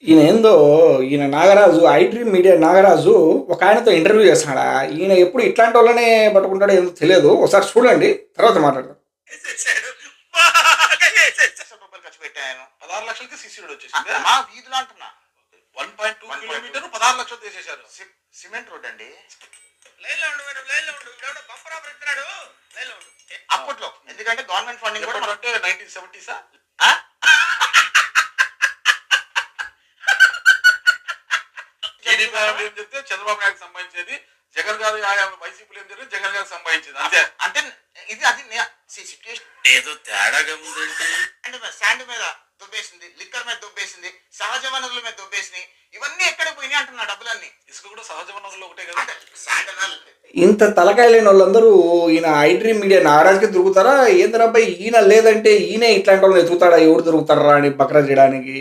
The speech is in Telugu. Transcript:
ఈయనేందో ఈయన Nagaraju, I dream media Nagaraju ఒక ఆయనతో ఇంటర్వ్యూ చేస్తున్నాడా? ఈయన ఎప్పుడు ఇట్లాంటోళ్ళనే పట్టుకుంటాడో ఏమో తెలియదు. ఒకసారి చూడండి. తర్వాత మాట్లాడదాం. ఏసేసాడు. బాగా ఏసేసాడు. రూపాయలు ఖర్చు పెట్టాను. 16 లక్షలకి సీసీ రోడ్ వచ్చేసింది. మా వీధిలో అంటున్నా. 1.2 కిలోమీటర్ 16 లక్షలు తీసేశారు. సిమెంట్ రోడ్ అండి. లైన్‌లో ఉండు మేడం, లైన్‌లో ఉండు. ఇవిడెవడో బంపర్ ఆఫర్ ఇస్తున్నాడు. లైన్‌లో ఉండు. అప్పట్లో ఎందుకంటే గవర్నమెంట్ ఫండింగ్ కూడా ఎప్పుడంటే 1970సా? ఆ? టీడీపీ ఏం చెప్తే చంద్రబాబు నాయుడు సంబంధించేది, జగన్ గారు వైసీపీలో ఏం జరిగింది జగన్ గారికి సంబంధించింది అంతే. అంటే ఇది అది సిచ్యుయేషన్ ఏదో తేడాగా ఉందండి. శాండ్ మీద దుబ్బేసింది, లిక్కర్ మీద దుబ్బేసింది, సహజ వనరుల మీద దుబ్బేసినాయి. ఇవన్నీ ఎక్కడ పోయినాయి అంటున్నా డబ్బులన్నీ. ఇసుక కూడా సహజ వనరుల్లో ఒకటే కదా. అంటే శాండ్ అనాలి. ఇంత తలకాయ లేని వాళ్ళందరూ ఈయన ఐ డ్రీమ్ మీడియా నాగరాజుకి దొరుకుతారా? ఏందిరా అబ్బాయి ఈయన లేదంటే ఈయనే ఇట్లాంటి వాళ్ళని ఎతుకుతాడా? ఎవడు దొరుకుతారా అని బకరా చేయడానికి?